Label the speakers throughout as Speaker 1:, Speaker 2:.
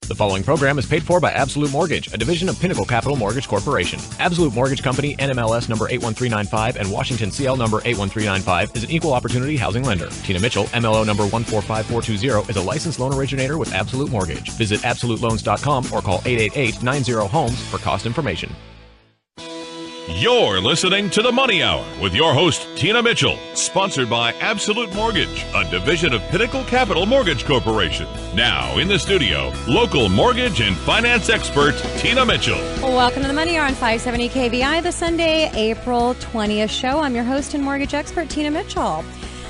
Speaker 1: The following program is paid for by Absolute Mortgage, a division of Pinnacle Capital Mortgage Corporation. Absolute Mortgage Company, NMLS number 81395 and Washington CL number 81395 is an equal opportunity housing lender. Tina Mitchell, MLO number 145420, is a licensed loan originator with Absolute Mortgage. Visit absoluteloans.com or call 888-90-HOMES for cost information.
Speaker 2: You're listening to The Money Hour with your host, Tina Mitchell, sponsored by Absolute Mortgage, a division of Pinnacle Capital Mortgage Corporation. Now, in the studio, local mortgage and finance expert, Tina Mitchell.
Speaker 3: Welcome to The Money Hour on 570 KVI, the Sunday, April 20th show. I'm your host and mortgage expert, Tina Mitchell.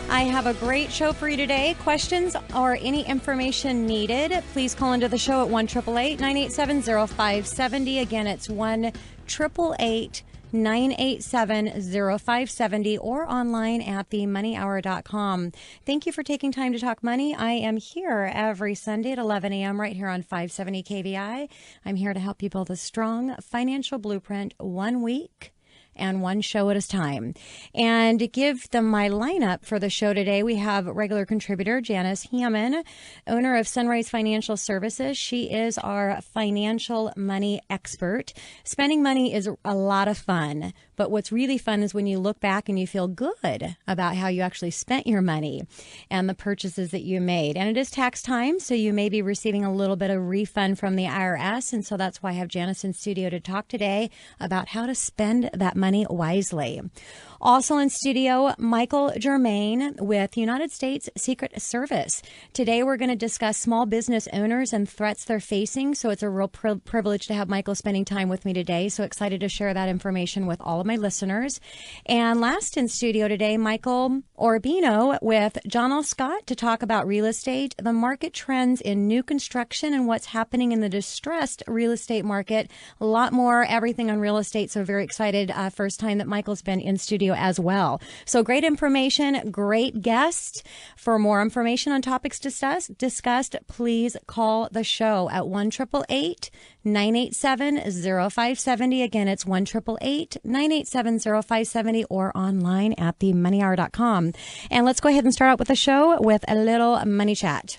Speaker 3: I have a great show for you today. Questions or any information needed, please call into the show at 1-888-987-0570. Again, it's 1-888-987-0570 or online at themoneyhour.com. Thank you for taking time to talk money. I am here every Sunday at 11 a.m. right here on 570 KVI. I'm here to help you build a strong financial blueprint 1 week and one show at a time. And to give them my lineup for the show today, we have regular contributor Janice Hammond, owner of Sunrise Financial Services. She is our financial money expert. Spending money is a lot of fun, but what's really fun is when you look back and you feel good about how you actually spent your money and the purchases that you made. And it is tax time, so you may be receiving a little bit of refund from the IRS. And so that's why I have Janice in studio to talk today about how to spend that money wisely. Also in studio, Michael Germain with United States Secret Service. Today we're going to discuss small business owners and threats they're facing. So it's a real privilege to have Michael spending time with me today. So excited to share that information with all of my listeners. And last in studio today, Michael Orbino with John L. Scott to talk about real estate, the market trends in new construction, and what's happening in the distressed real estate market. A lot more, everything on real estate. So very excited. First time that Michael's been in studio as well. So great information, great guest. For more information on topics discussed, please call the show at 1-888-987-0570. Again, it's 1-888-987-0570 or online at themoneyhour.com. And let's go ahead and start out with the show with a little money chat.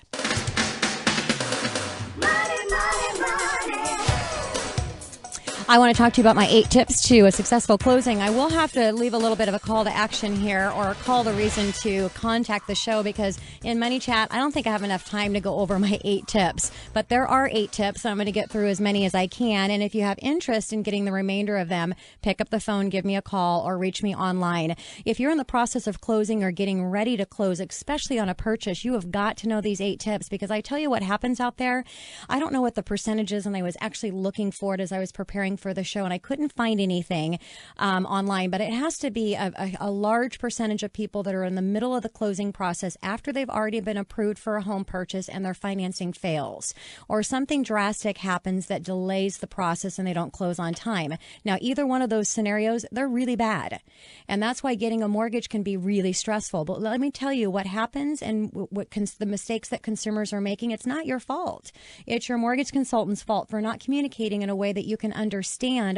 Speaker 3: I want to talk to you about my 8 tips to a successful closing. I will have to leave a little bit of a call to action here, or call the reason to contact the show, because in Money Chat, I don't think I have enough time to go over my 8 tips. But there are 8 tips, so I'm going to get through as many as I can. And if you have interest in getting the remainder of them, pick up the phone, give me a call, or reach me online. If you're in the process of closing or getting ready to close, especially on a purchase, you have got to know these 8 tips, because I tell you what happens out there. I don't know what the percentage is, and I was actually looking for it as I was preparing for the show, and I couldn't find anything online, but it has to be a large percentage of people that are in the middle of the closing process after they've already been approved for a home purchase and their financing fails, or something drastic happens that delays the process and they don't close on time. Now, either one of those scenarios, they're really bad, and that's why getting a mortgage can be really stressful. But let me tell you what happens and the mistakes that consumers are making. It's not your fault. It's your mortgage consultant's fault for not communicating in a way that you can understand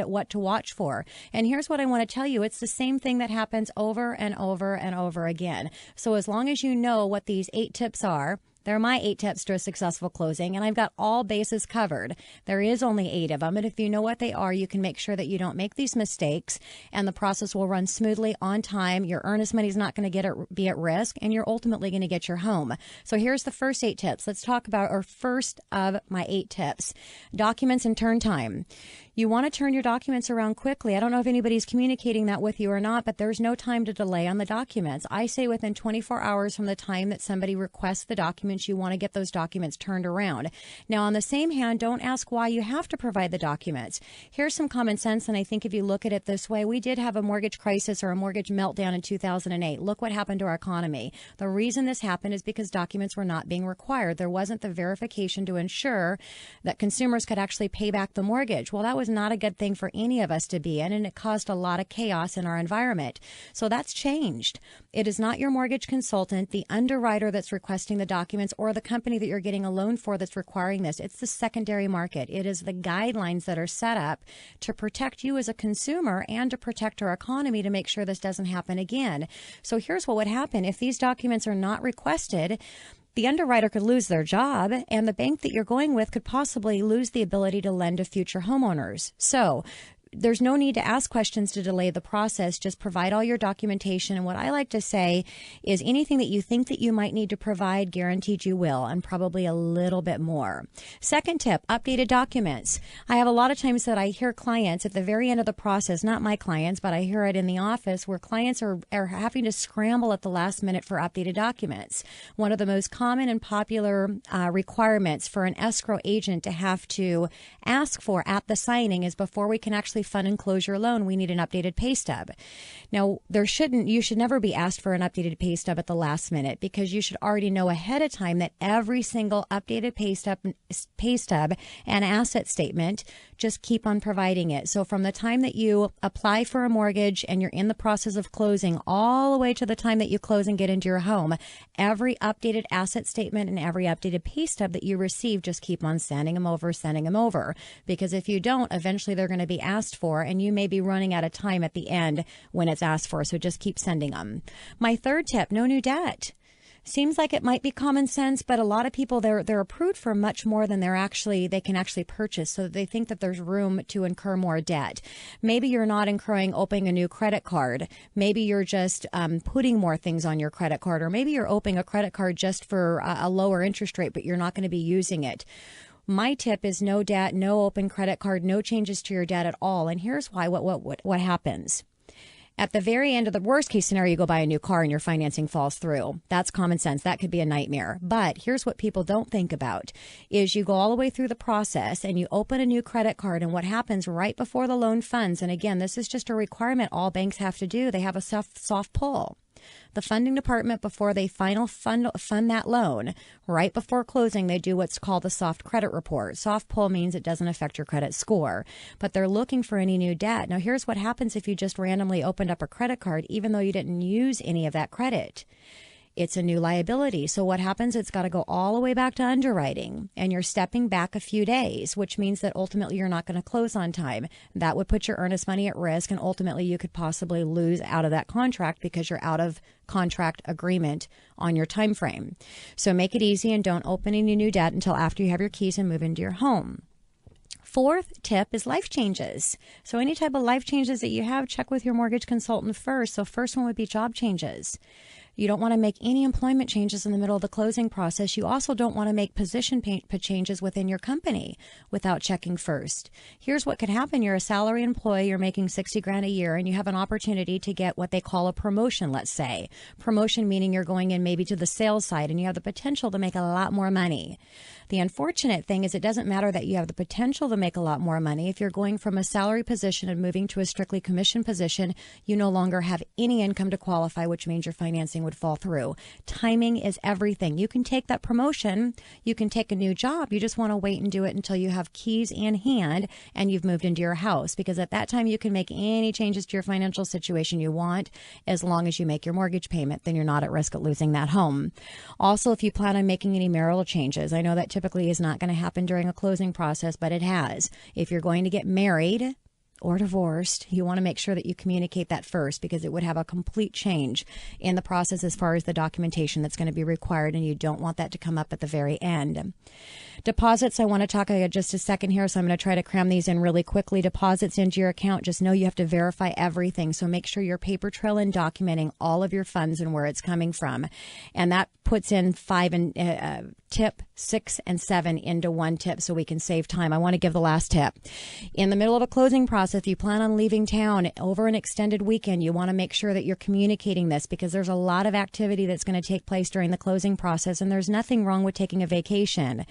Speaker 3: what to watch for. And here's what I want to tell you. It's the same thing that happens over and over and over again. So as long as you know what these 8 tips are, they're my 8 tips to a successful closing, and I've got all bases covered. There is only 8 of them, and if you know what they are, you can make sure that you don't make these mistakes, and the process will run smoothly on time. Your earnest money is not going to be at risk, and you're ultimately going to get your home. So here's the first 8 tips. Let's talk about our first of my 8 tips. Documents and turn time. You want to turn your documents around quickly. I don't know if anybody's communicating that with you or not, but there's no time to delay on the documents. I say within 24 hours from the time that somebody requests the documents, you want to get those documents turned around. Now, on the same hand, don't ask why you have to provide the documents. Here's some common sense, and I think if you look at it this way, we did have a mortgage crisis or a mortgage meltdown in 2008. Look what happened to our economy. The reason this happened is because documents were not being required. There wasn't the verification to ensure that consumers could actually pay back the mortgage. Well, that was not a good thing for any of us to be in, and it caused a lot of chaos in our environment. So that's changed. It is not your mortgage consultant, the underwriter that's requesting the documents, or the company that you're getting a loan for that's requiring this. It's the secondary market. It is the guidelines that are set up to protect you as a consumer and to protect our economy to make sure this doesn't happen again. So here's what would happen. If these documents are not requested, The underwriter could lose their job, and the bank that you're going with could possibly lose the ability to lend to future homeowners. So there's no need to ask questions to delay the process. Just provide all your documentation. And what I like to say is anything that you think that you might need to provide, guaranteed you will, and probably a little bit more. Second tip, updated documents. I have a lot of times that I hear clients at the very end of the process, not my clients, but I hear it in the office where clients are having to scramble at the last minute for updated documents. One of the most common and popular requirements for an escrow agent to have to ask for at the signing is before we can actually fund and close your loan, we need an updated pay stub. Now, you should never be asked for an updated pay stub at the last minute, because you should already know ahead of time that every single updated pay stub and asset statement, just keep on providing it. So from the time that you apply for a mortgage and you're in the process of closing all the way to the time that you close and get into your home, every updated asset statement and every updated pay stub that you receive, just keep on sending them over. Because if you don't, eventually they're going to be asked for, and you may be running out of time at the end when it's asked for. So just keep sending them. My third tip, no new debt. Seems like it might be common sense, but a lot of people, they're approved for much more than they can actually purchase. So they think that there's room to incur more debt. Maybe you're not opening a new credit card. Maybe you're just putting more things on your credit card, or maybe you're opening a credit card just for a lower interest rate, but you're not going to be using it. My tip is no debt, no open credit card, no changes to your debt at all. And here's why. What happens? At the very end of the worst case scenario, you go buy a new car and your financing falls through. That's common sense. That could be a nightmare. But here's what people don't think about is you go all the way through the process and you open a new credit card, and what happens right before the loan funds. And again, this is just a requirement all banks have to do. They have a soft pull. The funding department, before they fund that loan, right before closing, they do what's called the soft credit report. Soft pull means it doesn't affect your credit score, but they're looking for any new debt. Now, here's what happens if you just randomly opened up a credit card, even though you didn't use any of that credit. It's a new liability. So what happens? It's got to go all the way back to underwriting, and you're stepping back a few days, which means that ultimately you're not going to close on time. That would put your earnest money at risk, and ultimately you could possibly lose out of that contract because you're out of contract agreement on your time frame. So make it easy and don't open any new debt until after you have your keys and move into your home. Fourth tip is life changes. So any type of life changes that you have, check with your mortgage consultant first. So first one would be job changes. You don't want to make any employment changes in the middle of the closing process. You also don't want to make position changes within your company without checking first. Here's what could happen. You're a salary employee. You're making $60,000 a year, and you have an opportunity to get what they call a promotion, let's say. Promotion meaning you're going in maybe to the sales side, and you have the potential to make a lot more money. The unfortunate thing is it doesn't matter that you have the potential to make a lot more money. If you're going from a salary position and moving to a strictly commission position, you no longer have any income to qualify, which means your financing would fall through. Timing is everything. You can take that promotion, you can take a new job. You just want to wait and do it until you have keys in hand and you've moved into your house, because at that time you can make any changes to your financial situation you want as long as you make your mortgage payment. Then you're not at risk of losing that home. Also, if you plan on making any marital changes, I know that typically is not going to happen during a closing process, but it has. If you're going to get married or divorced, you want to make sure that you communicate that first, because it would have a complete change in the process as far as the documentation that's going to be required, and you don't want that to come up at the very end. Deposits, I want to talk just a second here, so I'm going to try to cram these in really quickly. Deposits into your account, just know you have to verify everything, so make sure you're paper trail and documenting all of your funds and where it's coming from. And that puts in tip 6 and 7 into one tip so we can save time. I want to give the last tip. In the middle of a closing process, if you plan on leaving town over an extended weekend, you want to make sure that you're communicating this, because there's a lot of activity that's going to take place during the closing process, and there's nothing wrong with taking a vacation.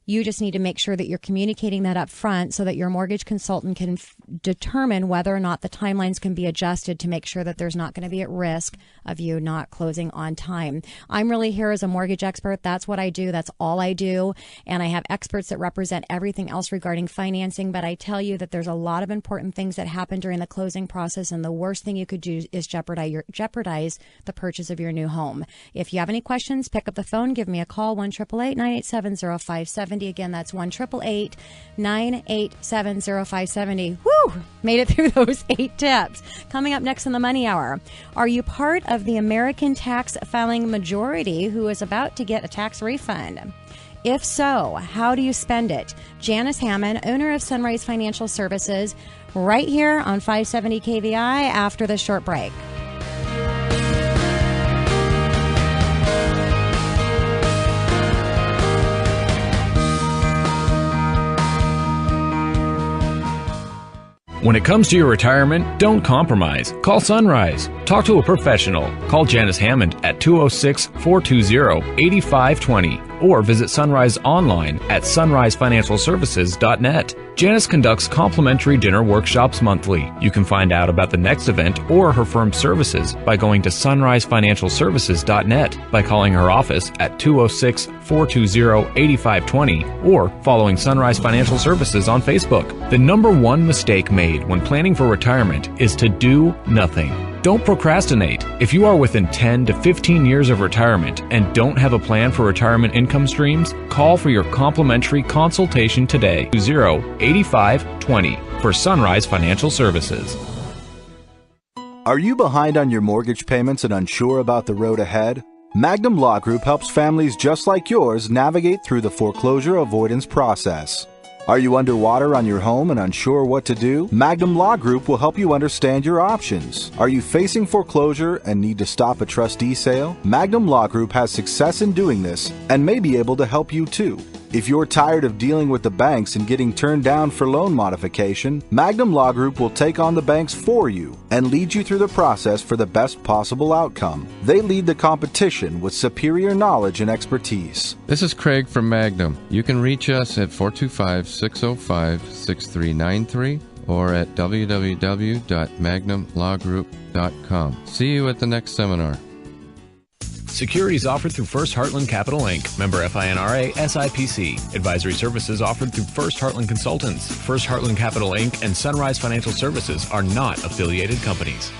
Speaker 3: You just need to make sure that you're communicating that up front so that your mortgage consultant can determine whether or not the timelines can be adjusted to make sure that there's not going to be at risk of you not closing on time. I'm really here as a mortgage expert. That's what I do. That's all I do. And I have experts that represent everything else regarding financing. But I tell you that there's a lot of important things that happen during the closing process. And the worst thing you could do is jeopardize the purchase of your new home. If you have any questions, pick up the phone. Give me a call, 1-888-987-0570. 0570. Again, that's 1-888-987-0570. Woo! Made it through those 8 tips. Coming up next in the Money Hour, are you part of the American tax filing majority who is about to get a tax refund? If so, how do you spend it? Janice Hammond, owner of Sunrise Financial Services, right here on 570 KVI after this short break.
Speaker 1: When it comes to your retirement, don't compromise. Call Sunrise. Talk to a professional. Call Janice Hammond at 206-420-8520 or visit Sunrise online at sunrisefinancialservices.net. Janice conducts complimentary dinner workshops monthly. You can find out about the next event or her firm's services by going to sunrisefinancialservices.net, by calling her office at 206-420-8520 or following Sunrise Financial Services on Facebook. The number one mistake made when planning for retirement is to do nothing. Don't procrastinate. If you are within 10 to 15 years of retirement and don't have a plan for retirement income streams, call for your complimentary consultation today to 08520 for Sunrise Financial Services.
Speaker 4: Are you behind on your mortgage payments and unsure about the road ahead? Magnum Law Group helps families just like yours navigate through the foreclosure avoidance process. Are you underwater on your home and unsure what to do? Magnum Law Group will help you understand your options. Are you facing foreclosure and need to stop a trustee sale? Magnum Law Group has success in doing this and may be able to help you too. If you're tired of dealing with the banks and getting turned down for loan modification, Magnum Law Group will take on the banks for you and lead you through the process for the best possible outcome. They lead the competition with superior knowledge and expertise.
Speaker 5: This is Craig from Magnum. You can reach us at 425-605-6393 or at www.magnumlawgroup.com. See you at the next seminar.
Speaker 1: Securities offered through First Heartland Capital Inc., member FINRA, SIPC. Advisory services offered through First Heartland Consultants. First Heartland Capital Inc. and Sunrise Financial Services are not affiliated companies.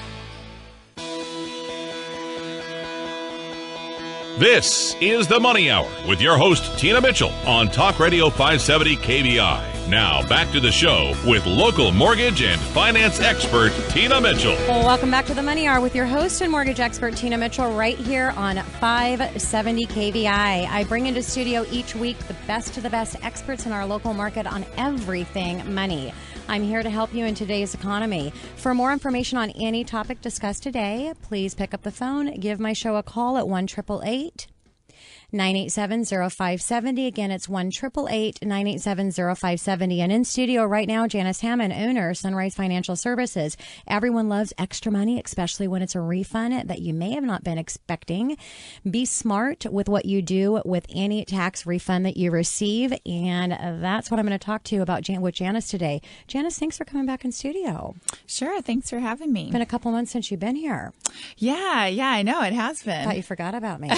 Speaker 2: This is the Money Hour with your host, Tina Mitchell, on Talk Radio 570 KVI. Now, back to the show with local mortgage and finance expert, Tina Mitchell.
Speaker 3: Well, welcome back to the Money Hour with your host and mortgage expert, Tina Mitchell, right here on 570 KVI. I bring into studio each week the best of the best experts in our local market on everything money. I'm here to help you in today's economy. For more information on any topic discussed today, please pick up the phone, give my show a call at 1-888-987-0570. Again, it's 1-888-987-0570. And in studio right now, Janice Hammond, owner, Sunrise Financial Services. Everyone loves extra money, especially when it's a refund that you may have not been expecting. Be smart with what you do with any tax refund that you receive. And that's what I'm going to talk to you about with Janice today. Janice, thanks for coming back in studio.
Speaker 6: Sure. Thanks for having me.
Speaker 3: It's been a couple months since you've been here.
Speaker 6: Yeah, I know. It has been.
Speaker 3: Thought you forgot about me.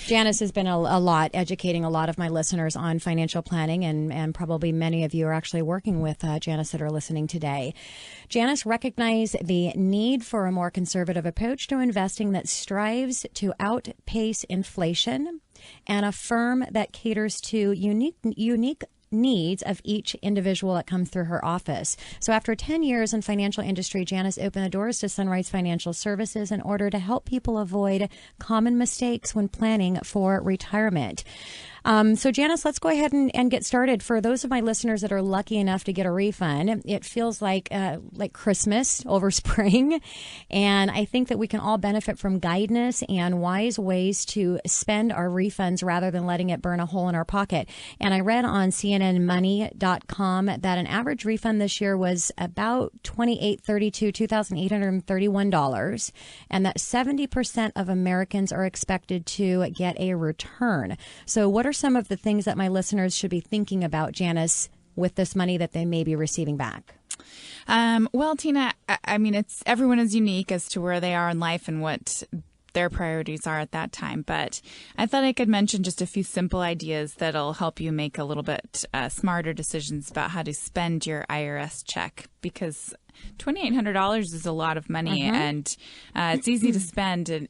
Speaker 3: Janice has been a lot educating a lot of my listeners on financial planning, and probably many of you are actually working with Janice that are listening today. Janice recognized the need for a more conservative approach to investing that strives to outpace inflation and a firm that caters to unique needs of each individual that comes through her office. So after 10 years in financial industry, Janice opened the doors to Sunrise Financial Services in order to help people avoid common mistakes when planning for retirement. So Janice, let's go ahead and get started. For those of my listeners that are lucky enough to get a refund, it feels like Christmas over spring. And I think that we can all benefit from guidance and wise ways to spend our refunds rather than letting it burn a hole in our pocket. And I read on cnnmoney.com that an average refund this year was about $2,831, and that 70% of Americans are expected to get a return. So what are some of the things that my listeners should be thinking about, Janice, with this money that they may be receiving back?
Speaker 6: Well, Tina, I mean, everyone is unique as to where they are in life and what their priorities are at that time. But I thought I could mention just a few simple ideas that'll help you make a little bit smarter decisions about how to spend your IRS check, because $2,800 is a lot of money, and it's easy to spend. And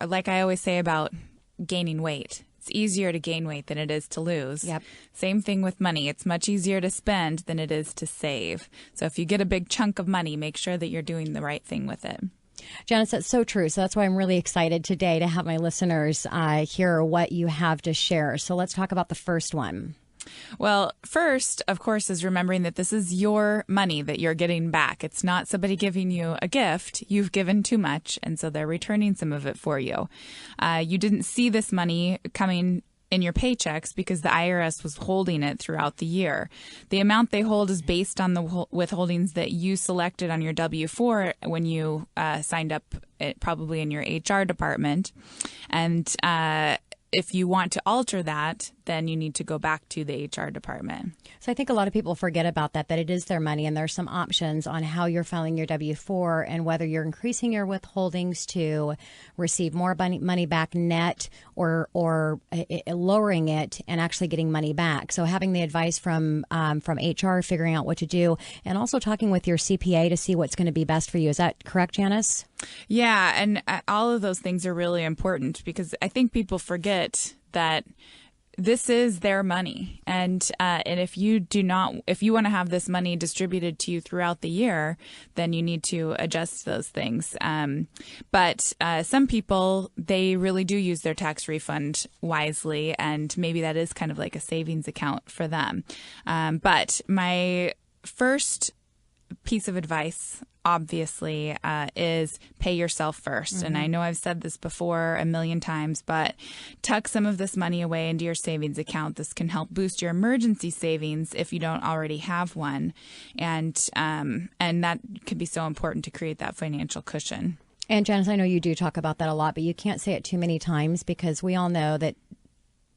Speaker 6: like I always say about gaining weight, it's easier to gain weight than it is to lose.
Speaker 3: Yep.
Speaker 6: Same thing with money. It's much easier to spend than it is to save. So if you get a big chunk of money, make sure that you're doing the right thing with it.
Speaker 3: Janice, that's so true. So that's why I'm really excited today to have my listeners hear what you have to share. So let's talk about the first one.
Speaker 6: Well, first, of course, is remembering that this is your money that you're getting back. It's not somebody giving you a gift. You've given too much, and so they're returning some of it for you. You didn't see this money coming in your paychecks because the IRS was holding it throughout the year. The amount they hold is based on the withholdings that you selected on your W-4 when you signed up, probably in your HR department. And if you want to alter that, then you need to go back to the HR department.
Speaker 3: So I think a lot of people forget about that it is their money, and there's some options on how you're filing your W-4 and whether you're increasing your withholdings to receive more money back net or lowering it and actually getting money back. So having the advice from HR, figuring out what to do, and also talking with your CPA to see what's going to be best for you. Is that correct, Janice?
Speaker 6: Yeah, and all of those things are really important because I think people forget that this is their money, and if you want to have this money distributed to you throughout the year, then you need to adjust those things. But some people, they really do use their tax refund wisely, and maybe that is kind of like a savings account for them. But my first piece of advice, obviously, is pay yourself first. Mm-hmm. And I know I've said this before a million times, but tuck some of this money away into your savings account. This can help boost your emergency savings if you don't already have one. And that could be so important to create that financial cushion.
Speaker 3: And Janice, I know you do talk about that a lot, but you can't say it too many times because we all know that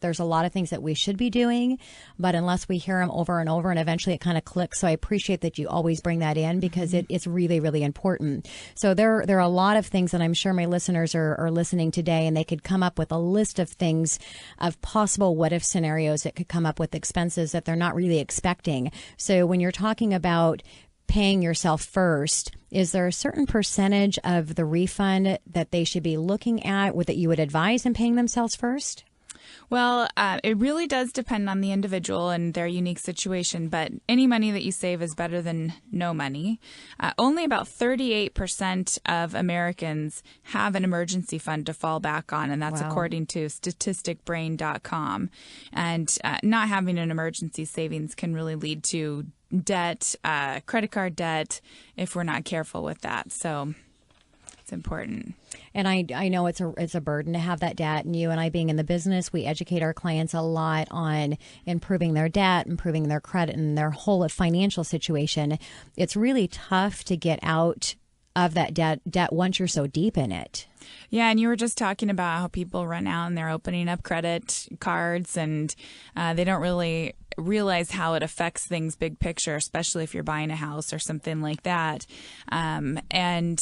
Speaker 3: there's a lot of things that we should be doing, but unless we hear them over and over, and eventually it kind of clicks. So I appreciate that you always bring that in because it's really, really important. So there are a lot of things that I'm sure my listeners are listening today, and they could come up with a list of things, of possible what-if scenarios that could come up with expenses that they're not really expecting. So when you're talking about paying yourself first, is there a certain percentage of the refund that they should be looking at that you would advise in paying themselves first?
Speaker 6: Well, it really does depend on the individual and their unique situation, but any money that you save is better than no money. Only about 38% of Americans have an emergency fund to fall back on, and that's according to statisticbrain.com. And not having an emergency savings can really lead to debt, credit card debt, if we're not careful with that. So it's important.
Speaker 3: And I know it's a burden to have that debt. And you and I being in the business, we educate our clients a lot on improving their debt, improving their credit, and their whole financial situation. It's really tough to get out of that debt once you're so deep in it.
Speaker 6: Yeah, and you were just talking about how people run out and they're opening up credit cards, and they don't really realize how it affects things big picture, especially if you're buying a house or something like that. And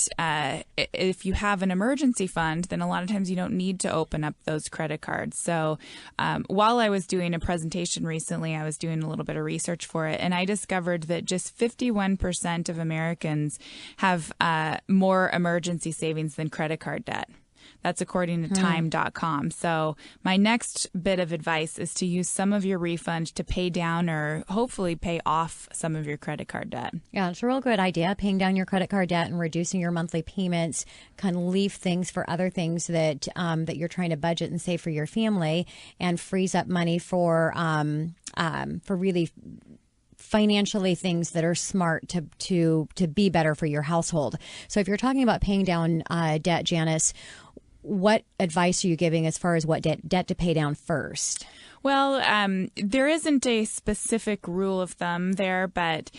Speaker 6: if you have an emergency fund, then a lot of times you don't need to open up those credit cards. So while I was doing a presentation recently, I was doing a little bit of research for it, and I discovered that just 51% of Americans have more emergency savings than credit card debt. That's according to time.com. So my next bit of advice is to use some of your refund to pay down or hopefully pay off some of your credit card debt.
Speaker 3: Yeah, it's a real good idea. Paying down your credit card debt and reducing your monthly payments can leave things for other things that you're trying to budget and save for your family, and frees up money for really financially things that are smart to be better for your household. So if you're talking about paying down debt, Janice, what advice are you giving as far as what debt to pay down first?
Speaker 6: Well, there isn't a specific rule of thumb there, but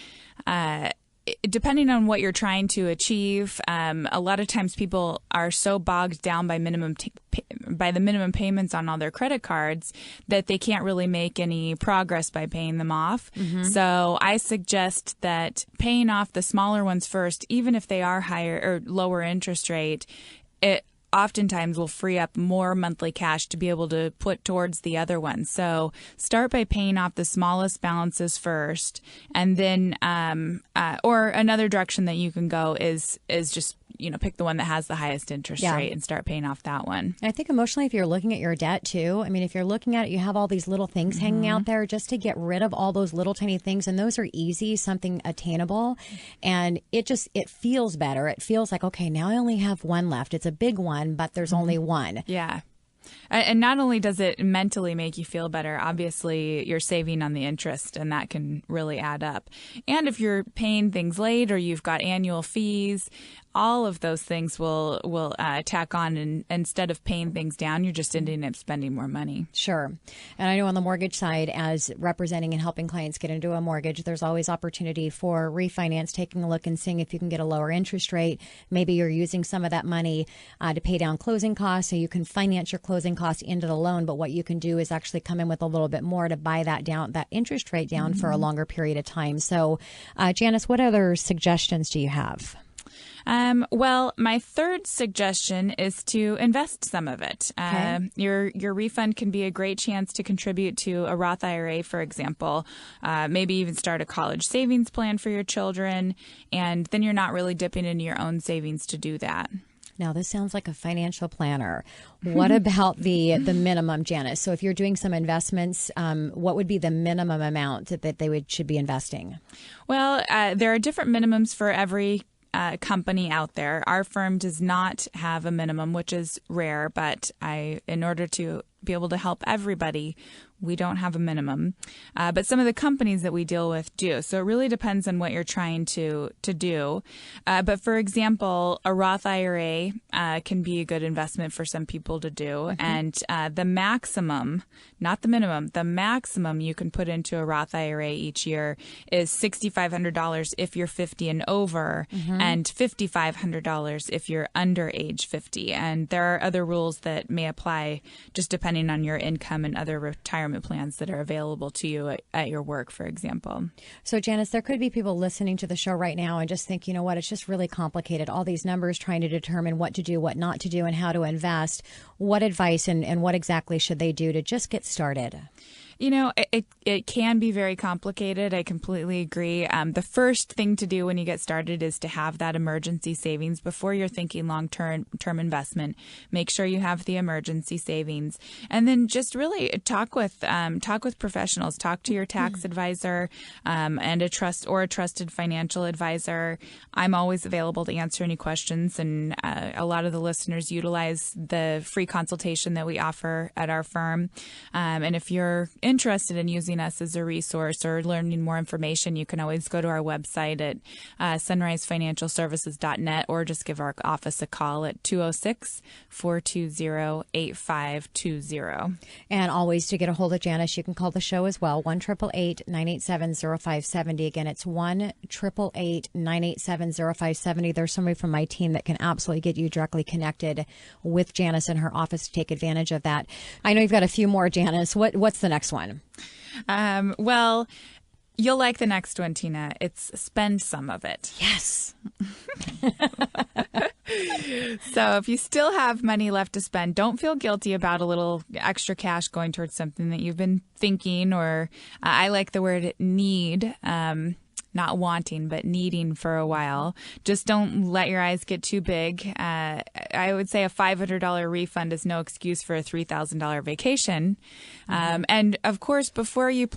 Speaker 6: depending on what you're trying to achieve, a lot of times people are so bogged down by by the minimum payments on all their credit cards that they can't really make any progress by paying them off. Mm-hmm. So I suggest that paying off the smaller ones first, even if they are higher or lower interest rate, it oftentimes will free up more monthly cash to be able to put towards the other ones. So start by paying off the smallest balances first, and then or another direction that you can go is just pick the one that has the highest interest rate and start paying off that one.
Speaker 3: And I think emotionally, if you're looking at your debt too, I mean, if you're looking at it, you have all these little things hanging out there, just to get rid of all those little tiny things. And those are easy, something attainable. And it feels better. It feels like, okay, now I only have one left. It's a big one, but there's only one.
Speaker 6: Yeah. And not only does it mentally make you feel better, obviously you're saving on the interest, and that can really add up. And if you're paying things late or you've got annual fees, all of those things will tack on, and instead of paying things down, you're just ending up spending more money.
Speaker 3: Sure. And I know on the mortgage side, as representing and helping clients get into a mortgage, there's always opportunity for refinance, taking a look and seeing if you can get a lower interest rate. Maybe you're using some of that money to pay down closing costs, so you can finance your closing costs into the loan. But what you can do is actually come in with a little bit more to buy that interest rate down for a longer period of time. So, Janice, what other suggestions do you have?
Speaker 6: Well, my third suggestion is to invest some of it. Okay. Your refund can be a great chance to contribute to a Roth IRA, for example. Maybe even start a college savings plan for your children, and then you're not really dipping into your own savings to do that.
Speaker 3: Now, this sounds like a financial planner. What about the minimum, Janice? So if you're doing some investments, what would be the minimum amount that they should be investing?
Speaker 6: Well, there are different minimums for every company out there. Our firm does not have a minimum, which is rare, but in order to be able to help everybody, we don't have a minimum. But some of the companies that we deal with do. So it really depends on what you're trying to do. But for example, a Roth IRA can be a good investment for some people to do. And the maximum, not the minimum, the maximum you can put into a Roth IRA each year is $6,500 if you're 50 and over, and $5,500 if you're under age 50. And there are other rules that may apply just depending on your income and other retirement plans that are available to you at your work, for example.
Speaker 3: So, Janice, there could be people listening to the show right now and just think, you know what, it's just really complicated. All these numbers trying to determine what to do, what not to do, and how to invest. What advice and what exactly should they do to just get started?
Speaker 6: You know, it can be very complicated. I completely agree. The first thing to do when you get started is to have that emergency savings before you're thinking long-term investment. Make sure you have the emergency savings, and then just really talk with professionals. Talk to your tax advisor and a trusted financial advisor. I'm always available to answer any questions, and a lot of the listeners utilize the free consultation that we offer at our firm. And if you're interested in using us as a resource or learning more information, you can always go to our website at sunrisefinancialservices.net, or just give our office a call at 206-420-8520.
Speaker 3: And always, to get a hold of Janice, you can call the show as well, 1-888-987-0570. Again, it's 1-888-987-0570. There's somebody from my team that can absolutely get you directly connected with Janice in her office to take advantage of that. I know you've got a few more, Janice. What's the next one?
Speaker 6: Well, you'll like the next one, Tina. It's spend some of it.
Speaker 3: Yes.
Speaker 6: So if you still have money left to spend, don't feel guilty about a little extra cash going towards something that you've been thinking, or I like the word need, not wanting, but needing for a while. Just don't let your eyes get too big. I would say a $500 refund is no excuse for a $3,000 vacation. And of course, before you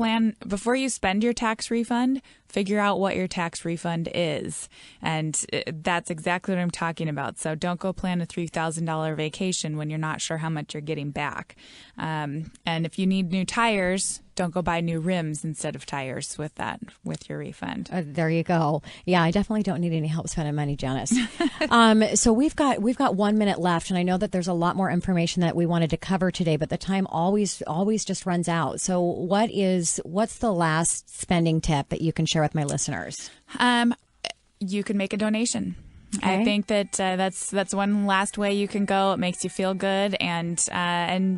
Speaker 6: spend your tax refund, figure out what your tax refund is. And that's exactly what I'm talking about. So don't go plan a $3,000 vacation when you're not sure how much you're getting back. And if you need new tires, don't go buy new rims instead of tires with your refund.
Speaker 3: There you go. Yeah, I definitely don't need any help spending money, Janice. So we've got 1 minute left, and I know that there's a lot more information that we wanted to cover today, but the time always just runs out. So what's the last spending tip that you can share with my listeners?
Speaker 6: You can make a donation.
Speaker 3: Okay.
Speaker 6: I think that that's one last way you can go. It makes you feel good, and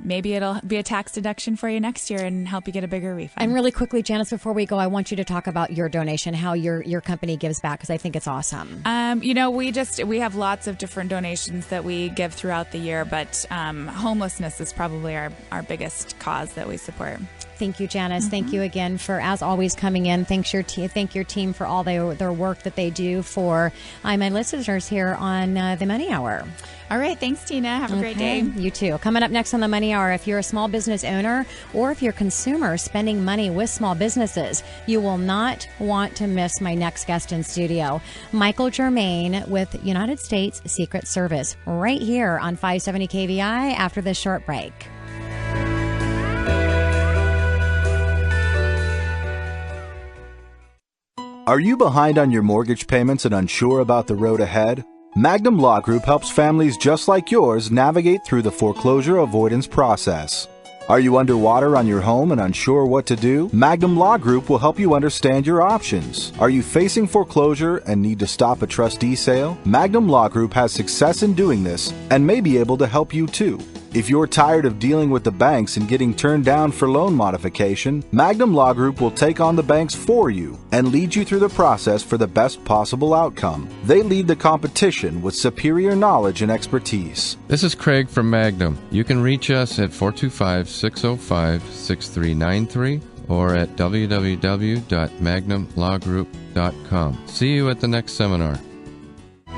Speaker 6: maybe it'll be a tax deduction for you next year and help you get a bigger refund.
Speaker 3: And really quickly, Janice, before we go, I want you to talk about your donation, how your company gives back, because I think it's awesome.
Speaker 6: We have lots of different donations that we give throughout the year, but homelessness is probably our biggest cause that we support.
Speaker 3: Thank you, Janice. Thank you again for, as always, coming in. Thank your team for all their work that they do for my listeners here on the Money Hour.
Speaker 6: All right. Thanks, Tina. Have a great day.
Speaker 3: You too. Coming up next on the Money Hour, if you're a small business owner or if you're a consumer spending money with small businesses, you will not want to miss my next guest in studio, Michael Germain with United States Secret Service, right here on 570 KVI after this short break.
Speaker 4: Are you behind on your mortgage payments and unsure about the road ahead? Magnum Law Group helps families just like yours navigate through the foreclosure avoidance process. Are you underwater on your home and unsure what to do? Magnum Law Group will help you understand your options. Are you facing foreclosure and need to stop a trustee sale? Magnum Law Group has success in doing this and may be able to help you too. If you're tired of dealing with the banks and getting turned down for loan modification, Magnum Law Group will take on the banks for you and lead you through the process for the best possible outcome. They lead the competition with superior knowledge and expertise.
Speaker 5: This is Craig from Magnum. You can reach us at 425-605-6393 or at www.magnumlawgroup.com. See you at the next seminar.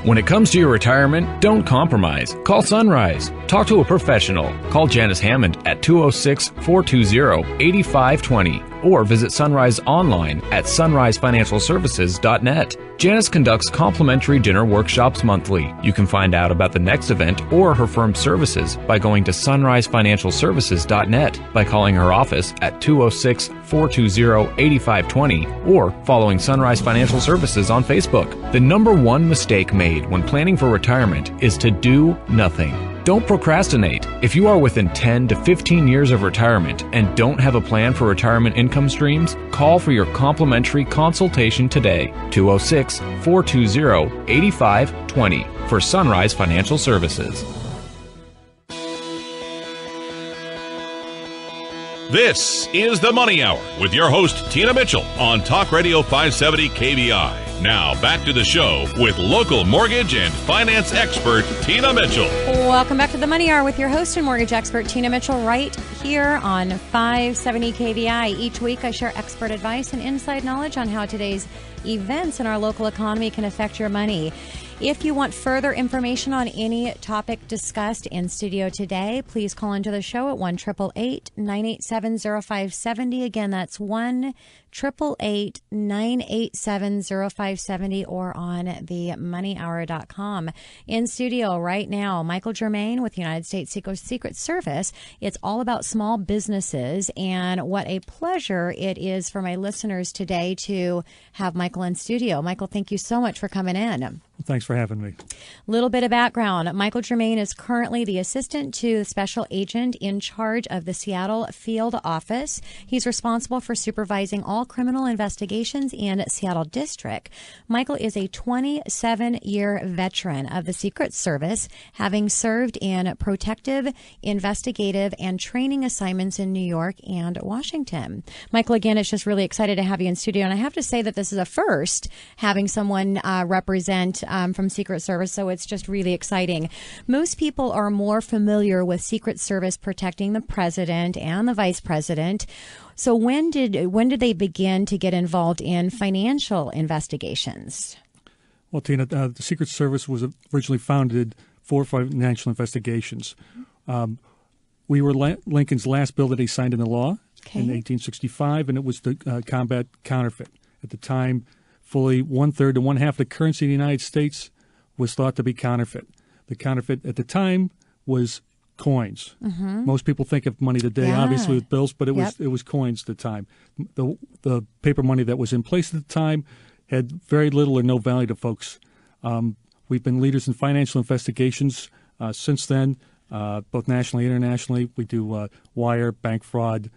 Speaker 1: When it comes to your retirement, don't compromise. Call Sunrise. Talk to a professional. Call Janice Hammond at 206-420-8520 or visit Sunrise online at sunrisefinancialservices.net. Janice conducts complimentary dinner workshops monthly. You can find out about the next event or her firm's services by going to sunrisefinancialservices.net, by calling her office at 206-420-8520 or following Sunrise Financial Services on Facebook. The number one mistake made when planning for retirement is to do nothing. Don't procrastinate. If you are within 10 to 15 years of retirement and don't have a plan for retirement income streams, call for your complimentary consultation today. 206-420-8520 for Sunrise Financial Services.
Speaker 2: This is the Money Hour with your host, Tina Mitchell, on Talk Radio 570 KVI. Now, back to the show with local mortgage and finance expert, Tina Mitchell.
Speaker 3: Welcome back to the Money Hour with your host and mortgage expert, Tina Mitchell, right here on 570 KVI. Each week, I share expert advice and inside knowledge on how today's events in our local economy can affect your money. If you want further information on any topic discussed in studio today, please call into the show at 1-888-987-0570. Again, that's 1-888-987-0570 or on themoneyhour.com. In studio right now, Michael Germain with United States Secret Service. It's all about small businesses, and what a pleasure it is for my listeners today to have Michael in studio. Michael, thank you so much for coming in.
Speaker 7: Well, thanks for having me.
Speaker 3: Little bit of background. Michael Germain is currently the assistant to the special agent in charge of the Seattle field office. He's responsible for supervising all criminal investigations in Seattle District. Michael is a 27-year veteran of the Secret Service, having served in protective, investigative, and training assignments in New York and Washington. Michael, again, it's just really excited to have you in studio, and I have to say that this is a first, having someone represent from Secret Service, so it's just really exciting. Most people are more familiar with Secret Service protecting the president and the vice president. So when did they begin to get involved in financial investigations?
Speaker 7: Well, Tina, the Secret Service was originally founded for financial investigations. We were Lincoln's last bill that he signed into law in 1865, and it was to combat counterfeit. At the time, fully one-third to one-half the currency in the United States was thought to be counterfeit. The counterfeit at the time was coins. Mm-hmm. Most people think of money today, obviously, with bills, but it was coins at the time. The paper money that was in place at the time had very little or no value to folks. We've been leaders in financial investigations since then, both nationally and internationally. We do wire, bank fraud,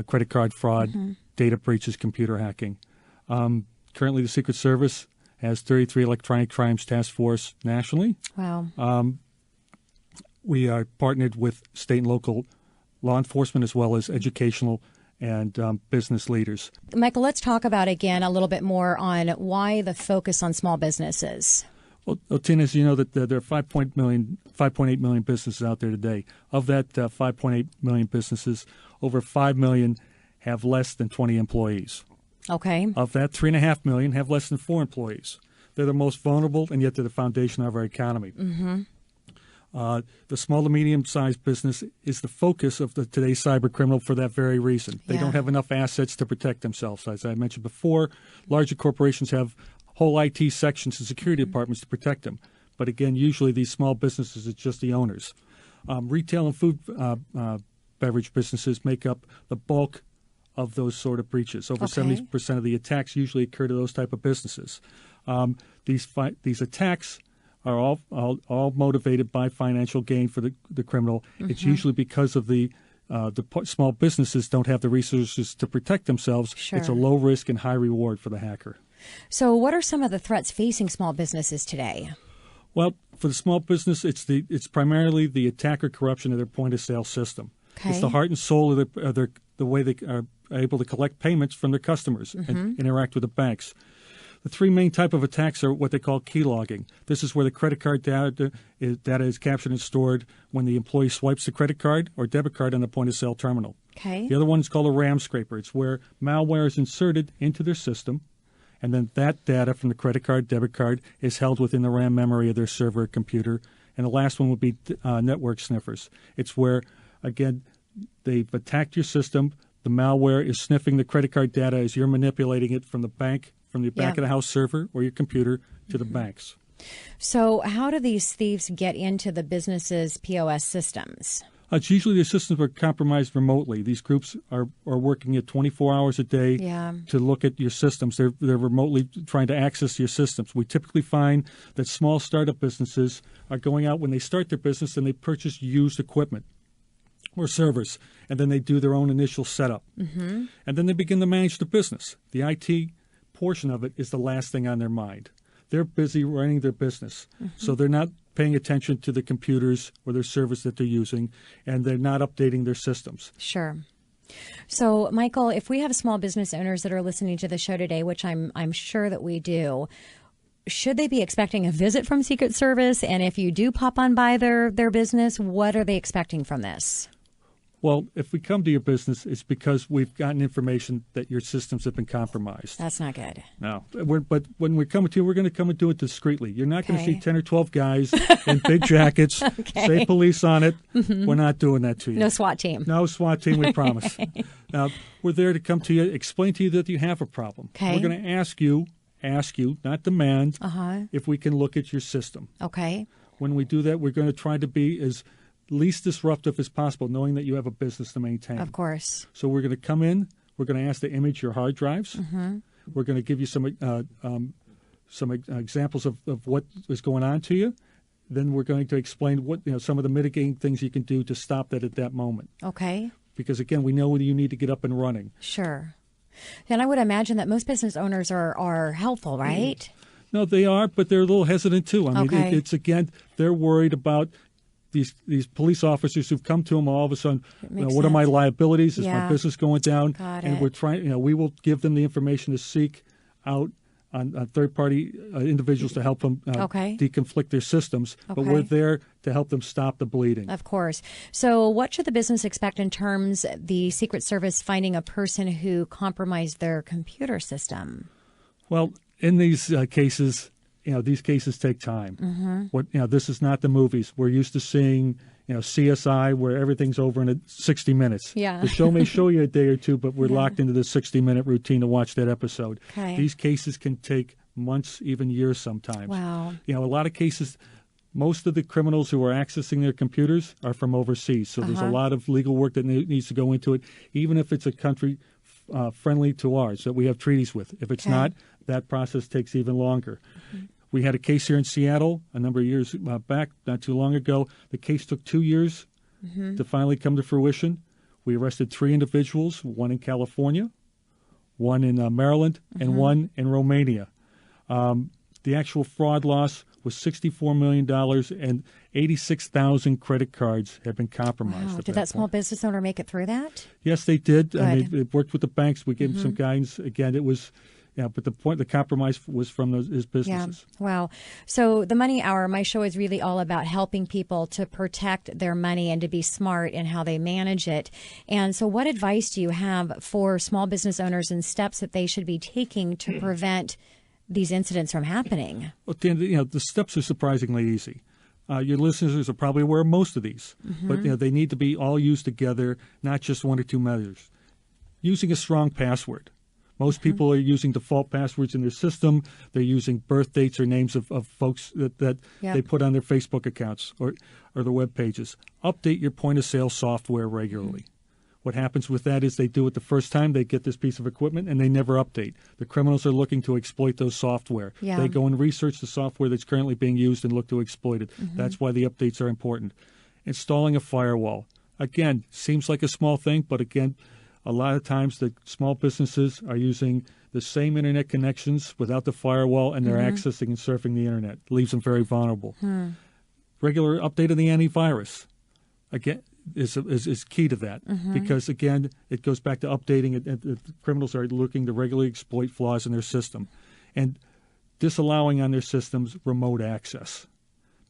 Speaker 7: credit card fraud, data breaches, computer hacking. Currently, the Secret Service has 33 electronic crimes task force nationally.
Speaker 3: Wow.
Speaker 7: We are partnered with state and local law enforcement as well as educational and business leaders.
Speaker 3: Michael, let's talk about, again, a little bit more on why the focus on small businesses.
Speaker 7: Well, Tina, as you know, that there are 5.8 million businesses out there today. Of that 5.8 million businesses, over 5 million have less than 20 employees.
Speaker 3: Okay.
Speaker 7: Of that, 3.5 million have less than 4 employees. They're the most vulnerable, and yet they're the foundation of our economy.
Speaker 3: Mm-hmm.
Speaker 7: The small to medium-sized business is the focus of today's cyber criminal for that very reason. They don't have enough assets to protect themselves. As I mentioned before, larger corporations have whole IT sections and security departments to protect them. But again, usually these small businesses, it's just the owners. Retail and food beverage businesses make up the bulk of those sort of breaches. Over 70% of the attacks usually occur to those type of businesses. These attacks are all motivated by financial gain for the criminal. Mm-hmm. It's usually because of the small businesses don't have the resources to protect themselves.
Speaker 3: Sure.
Speaker 7: It's a low risk and high reward for the hacker.
Speaker 3: So what are some of the threats facing small businesses today?
Speaker 7: Well, for the small business, it's primarily the attack or corruption of their point-of-sale system.
Speaker 3: Okay.
Speaker 7: It's the heart and soul of the way they are able to collect payments from their customers and interact with the banks. The three main type of attacks are what they call key logging. This is where the credit card data is captured and stored when the employee swipes the credit card or debit card on the point-of-sale terminal.
Speaker 3: Okay.
Speaker 7: The other one is called a RAM scraper. It's where malware is inserted into their system, and then that data from the credit card, debit card, is held within the RAM memory of their server or computer. And the last one would be network sniffers. It's where, again, they've attacked your system. The malware is sniffing the credit card data as you're manipulating it from the bank, from the back of the house server or your computer to the banks.
Speaker 3: So how do these thieves get into the business's POS systems?
Speaker 7: It's usually the systems are compromised remotely. These groups are working at 24 hours a day to look at your systems. They're remotely trying to access your systems. We typically find that small startup businesses are going out when they start their business and they purchase used equipment or servers, and then they do their own initial setup. Mm-hmm. And then they begin to manage the business. The IT portion of it is the last thing on their mind. They're busy running their business, so they're not paying attention to the computers or their servers that they're using, and they're not updating their systems.
Speaker 3: Sure. So, Michael, if we have small business owners that are listening to the show today, which I'm sure that we do, should they be expecting a visit from Secret Service? And if you do pop on by their business, what are they expecting from this?
Speaker 7: Well, if we come to your business, it's because we've gotten information that your systems have been compromised.
Speaker 3: That's not good.
Speaker 7: No. But when we're coming to you, we're going to come and do it discreetly. You're not going to see 10 or 12 guys in big jackets, say police on it. We're not doing that to you.
Speaker 3: No SWAT team.
Speaker 7: No SWAT team, we promise. Now, we're there to come to you, explain to you that you have a problem.
Speaker 3: Okay.
Speaker 7: We're going to ask you, not demand, if we can look at your system.
Speaker 3: Okay.
Speaker 7: When we do that, we're going to try to be as least disruptive as possible, knowing that you have a business to maintain.
Speaker 3: Of course.
Speaker 7: So we're going to come in. We're going to ask to image your hard drives. We're going to give you some examples of what is going on to you. Then we're going to explain what some of the mitigating things you can do to stop that at that moment.
Speaker 3: Okay.
Speaker 7: Because again, we know you need to get up and running.
Speaker 3: Sure. And I would imagine that most business owners are helpful, right?
Speaker 7: No, they are, but they're a little hesitant too. I mean, it's again, they're worried about these police officers who've come to them all of a sudden. What are my liabilities? Is my business going down? And we're trying. We will give them the information to seek out on third-party individuals to help them deconflict their systems. But we're there to help them stop the bleeding.
Speaker 3: Of course. So, what should the business expect in terms of the Secret Service finding a person who compromised their computer system?
Speaker 7: Well, in these cases. These cases take time. This is not the movies. We're used to seeing, CSI where everything's over in 60 minutes.
Speaker 3: Yeah.
Speaker 7: The show may show you a day or two, but we're locked into the 60-minute routine to watch that episode.
Speaker 3: Okay.
Speaker 7: These cases can take months, even years sometimes.
Speaker 3: Wow.
Speaker 7: A lot of cases, most of the criminals who are accessing their computers are from overseas. So there's a lot of legal work that needs to go into it, even if it's a country friendly to ours that we have treaties with. If it's not, that process takes even longer. We had a case here in Seattle a number of years back, not too long ago. The case took 2 years to finally come to fruition. We arrested 3 individuals, one in California, one in Maryland, and one in Romania. The actual fraud loss was $64 million, and 86,000 credit cards have been compromised.
Speaker 3: Wow. Did that small business owner make it through that?
Speaker 7: Yes, they did.
Speaker 3: Good.
Speaker 7: I mean, it worked with the banks. We gave them some guidance. Again, it was but the compromise was from his businesses.
Speaker 3: Yeah. Wow. So the Money Hour, my show is really all about helping people to protect their money and to be smart in how they manage it. And so what advice do you have for small business owners and steps that they should be taking to prevent these incidents from happening?
Speaker 7: Well, the steps are surprisingly easy. Your listeners are probably aware of most of these, but they need to be all used together, not just one or two measures. Using a strong password. Most people are using default passwords in their system. They're using birth dates or names of folks that they put on their Facebook accounts or their web pages. Update your point-of-sale software regularly. What happens with that is they do it the first time, they get this piece of equipment, and they never update. The criminals are looking to exploit those software.
Speaker 3: Yeah.
Speaker 7: They go and research the software that's currently being used and look to exploit it. That's why the updates are important. Installing a firewall. Again, seems like a small thing, but again, a lot of times the small businesses are using the same internet connections without the firewall, and they're accessing and surfing the internet. It leaves them very vulnerable. Regular update of the antivirus, again, is key to that because, again, it goes back to updating it. And the criminals are looking to regularly exploit flaws in their system and disallowing on their systems remote access.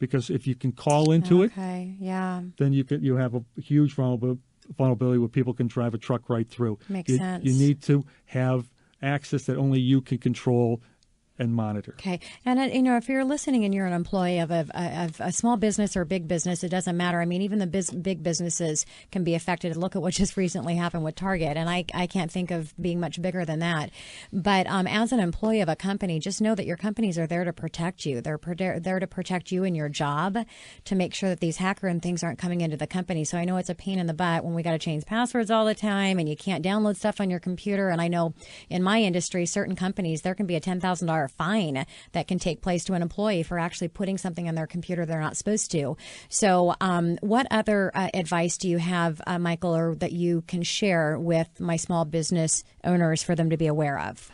Speaker 7: Because if you can call into it, then you have a huge vulnerability where people can drive a truck right through.
Speaker 3: Makes sense.
Speaker 7: You need to have access that only you can control and monitor.
Speaker 3: Okay. And, if you're listening and you're an employee of a small business or a big business, it doesn't matter. I mean, even the big businesses can be affected. Look at what just recently happened with Target. And I can't think of being much bigger than that. But as an employee of a company, just know that your companies are there to protect you. They're there to protect you and your job, to make sure that these hacker and things aren't coming into the company. So I know it's a pain in the butt when we got to change passwords all the time and you can't download stuff on your computer. And I know in my industry, certain companies, there can be a $10,000 fine that can take place to an employee for actually putting something on their computer they're not supposed to. So what other advice do you have, Michael, or that you can share with my small business owners for them to be aware of?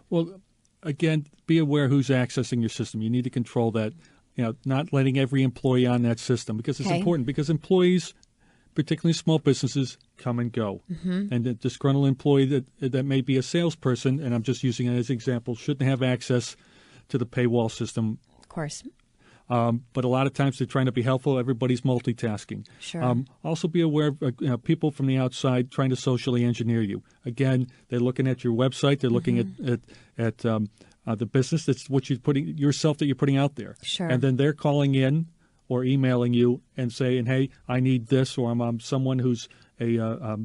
Speaker 3: Well,
Speaker 7: again, be aware who's accessing your system. You need to control that, not letting every employee on that system, because it's important, because employees, particularly small businesses, come and go. And a disgruntled employee that may be a salesperson, and I'm just using it as an example, shouldn't have access to the paywall system.
Speaker 3: Of course.
Speaker 7: But a lot of times they're trying to be helpful. Everybody's multitasking.
Speaker 3: Sure.
Speaker 7: Also be aware of people from the outside trying to socially engineer you. Again, they're looking at your website. They're looking at the business that's what you're putting yourself that you're putting out there.
Speaker 3: Sure.
Speaker 7: And then they're calling in or emailing you and saying, "Hey, I need this," or "I'm someone who's a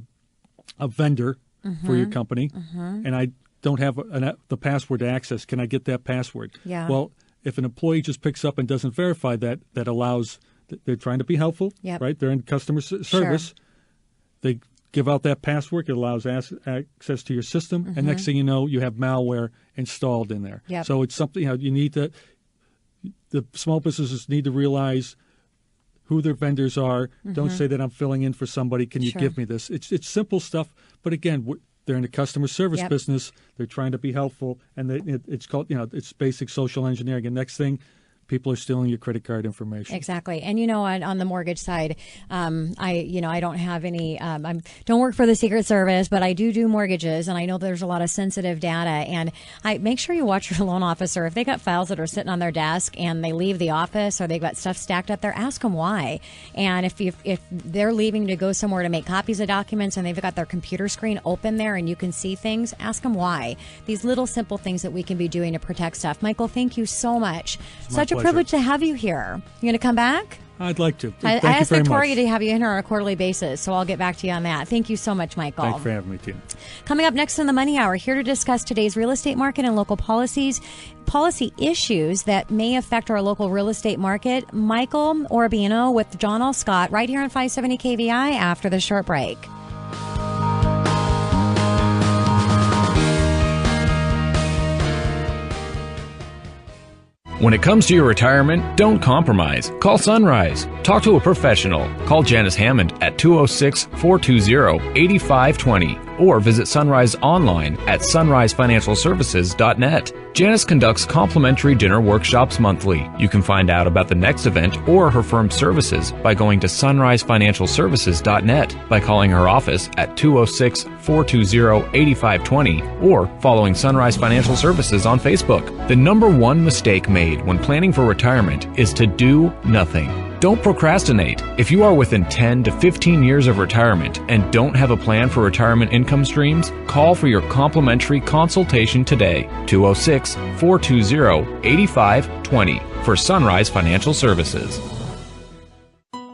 Speaker 7: vendor for your company, and I don't have the password to access. Can I get that password?"
Speaker 3: Yeah.
Speaker 7: Well, if an employee just picks up and doesn't verify that allows. They're trying to be helpful, right? They're in customer service.
Speaker 3: Sure.
Speaker 7: They give out that password. It allows access to your system, and next thing you know, you have malware installed in there.
Speaker 3: Yep.
Speaker 7: So it's something you need to. The small businesses need to realize who their vendors are. Don't say that I'm filling in for somebody. Can you give me this? It's simple stuff, but again, they're in the customer service business. They're trying to be helpful, and it's called it's basic social engineering. And next thing, people are stealing your credit card information.
Speaker 3: Exactly. And, on the mortgage side, I don't have any, don't work for the Secret Service, but I do mortgages. And I know there's a lot of sensitive data. And I make sure you watch your loan officer. If they got files that are sitting on their desk and they leave the office or they've got stuff stacked up there, ask them why. And if they're leaving to go somewhere to make copies of documents and they've got their computer screen open there and you can see things, ask them why. These little simple things that we can be doing to protect stuff. Michael, thank you so much. Such a privilege to have you here. You going to come back?
Speaker 7: I'd like to.
Speaker 3: I asked Victoria to have you in on a quarterly basis, so I'll get back to you on that. Thank you so much, Michael.
Speaker 7: Thanks for having me, Tina.
Speaker 3: Coming up next in the Money Hour, here to discuss today's real estate market and local policy issues that may affect our local real estate market. Michael Orbino with John L. Scott right here on 570 KVI after the short break.
Speaker 1: When it comes to your retirement, don't compromise. Call Sunrise. Talk to a professional. Call Janice Hammond at 206-420-8520 or visit Sunrise online at sunrisefinancialservices.net. Janice conducts complimentary dinner workshops monthly. You can find out about the next event or her firm's services by going to sunrisefinancialservices.net, by calling her office at 206-420-8520, or following Sunrise Financial Services on Facebook. The number one mistake made when planning for retirement is to do nothing. Don't procrastinate. If you are within 10 to 15 years of retirement and don't have a plan for retirement income streams, call for your complimentary consultation today. 206-420-8520 for Sunrise Financial Services.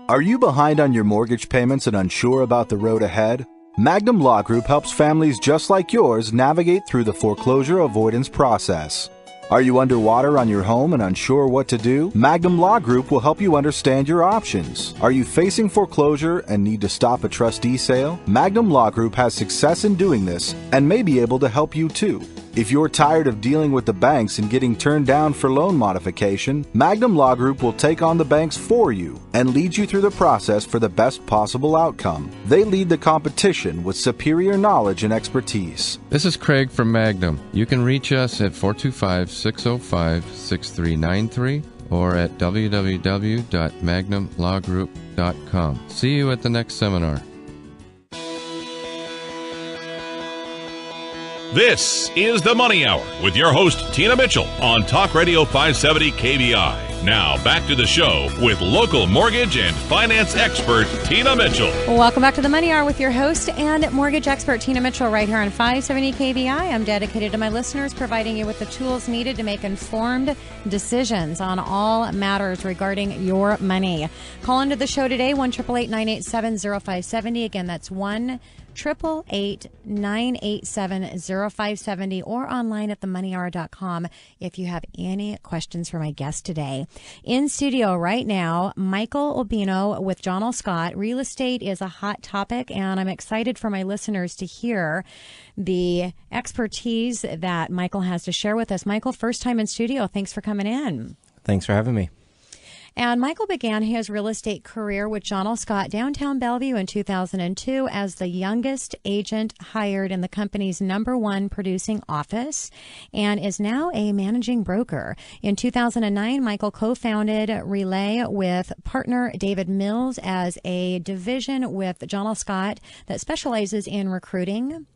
Speaker 4: Are you behind on your mortgage payments and unsure about the road ahead? Magnum Law Group helps families just like yours navigate through the foreclosure avoidance process. Are you underwater on your home and unsure what to do? Magnum Law Group will help you understand your options. Are you facing foreclosure and need to stop a trustee sale? Magnum Law Group has success in doing this and may be able to help you too. If you're tired of dealing with the banks and getting turned down for loan modification, Magnum Law Group will take on the banks for you and lead you through the process for the best possible outcome. They lead the competition with superior knowledge and expertise.
Speaker 5: This is Craig from Magnum. You can reach us at 425-605-6393 or at www.magnumlawgroup.com. See you at the next seminar.
Speaker 2: This is the Money Hour with your host, Tina Mitchell, on Talk Radio 570 KBI. Now, back to the show with local mortgage and finance expert, Tina Mitchell.
Speaker 3: Welcome back to the Money Hour with your host and mortgage expert, Tina Mitchell, right here on 570 KBI. I'm dedicated to my listeners, providing you with the tools needed to make informed decisions on all matters regarding your money. Call into the show today, 1-888-987-0570. Again, that's 1-888-987-0570, or online at themoneyhour.com if you have any questions for my guest today. In studio right now, Michael Orbino with John L. Scott. Real estate is a hot topic, and I'm excited for my listeners to hear the expertise that Michael has to share with us. Michael, first time in studio. Thanks for coming in.
Speaker 8: Thanks for having me.
Speaker 3: And Michael began his real estate career with John L. Scott downtown Bellevue in 2002 as the youngest agent hired in the company's #1 producing office, and is now a managing broker. In 2009, Michael co-founded Relay with partner David Mills as a division with John L. Scott that specializes in recruiting,